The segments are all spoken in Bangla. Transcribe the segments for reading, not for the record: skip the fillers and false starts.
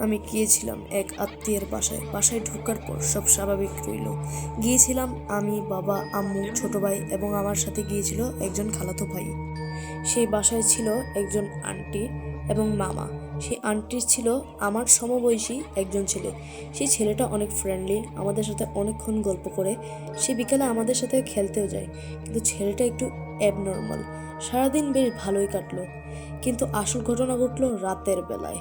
আমি গিয়েছিলাম এক আত্মীয়ের বাসায় ঢোকার পর সব স্বাভাবিক রইল। গিয়েছিলাম আমি, বাবা, আম্মু, ছোট ভাই এবং আমার সাথে গিয়েছিল একজন খালাতো ভাই। সেই বাসায় ছিল একজন আন্টি এবং মামা। সেই আন্টির ছিল আমার সমবয়সী একজন ছেলে। সেই ছেলেটা অনেক ফ্রেন্ডলি, আমাদের সাথে অনেকক্ষণ গল্প করে। সে বিকালে আমাদের সাথে খেলতেও যায়, কিন্তু ছেলেটা একটু অ্যাবনর্মাল। সারাদিন বেশ ভালোই কাটলো, কিন্তু আসল ঘটনা ঘটলো রাতের বেলায়।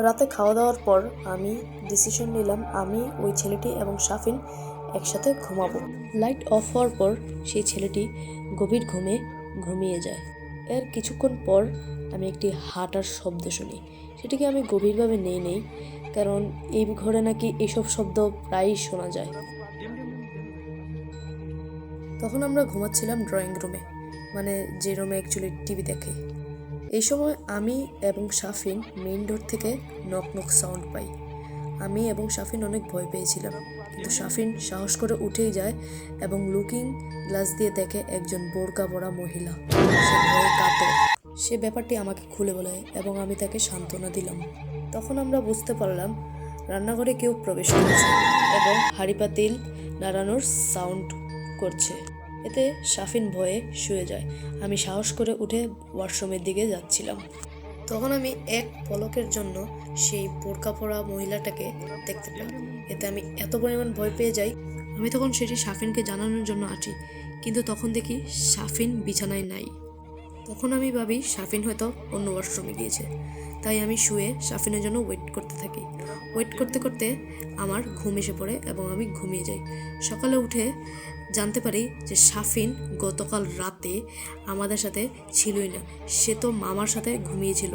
রাতে খাওয়া দাওয়ার পর আমি ডিসিশন নিলাম আমি, ওই ছেলেটি এবং শাফিন একসাথে ঘুমাবো। লাইট অফ হওয়ার পর সেই ছেলেটি গভীর ঘুমে ঘুমিয়ে যায়। এর কিছুক্ষণ পর আমি একটি হাঁটার শব্দ শুনি। সেটিকে আমি গভীরভাবে নেই, কারণ এই ঘরে নাকি এইসব শব্দ প্রায়ই শোনা যায়। তখন আমরা ঘুমাচ্ছিলাম ড্রয়িং রুমে, মানে যে রুমে অ্যাকচুয়ালি টিভি দেখে। এই সময় আমি এবং শাফিন মেইন ডোর থেকে নক নক সাউন্ড পাই। আমি এবং শাফিন অনেক ভয় পেয়েছিলাম, কিন্তু শাফিন সাহস করে উঠেই যায় এবং লুকিং গ্লাস দিয়ে দেখে একজন বোরকা পরা মহিলা। সে ভয়ে কাঁপে। সে ব্যাপারটি আমাকে খুলে বলে এবং আমি তাকে সান্ত্বনা দিলাম। তখন আমরা বুঝতে পারলাম রান্নাঘরে কেউ প্রবেশ করেছে এবং হাঁড়ি পাতিল নাড়ানোর সাউন্ড করছে। এতে শাফিন ভয়ে শুয়ে যায়। আমি সাহস করে উঠে ওয়াশরুমের দিকে যাচ্ছিলাম। তখন আমি এক পলকের জন্য সেই বোরকা পরা মহিলাটাকে দেখতে পাই। এতে আমি এত পরিমাণ ভয় পেয়ে যাই। আমি তখন সেটি শাফিনকে জানানোর জন্য আসি, কিন্তু তখন দেখি শাফিন বিছানায় নাই। তখন আমি ভাবি শাফিন হয়তো অন্য ওয়াশরুমে গিয়েছে। তাই আমি শুয়ে শাফিনের জন্য ওয়েট করতে থাকি। ওয়েট করতে করতে আমার ঘুম এসে পড়ে এবং আমি ঘুমিয়ে যাই। সকালে উঠে জানতে পারি যে শাফিন গতকাল রাতে আমাদের সাথে ছিলই না, সে তো মামার সাথে ঘুমিয়েছিল।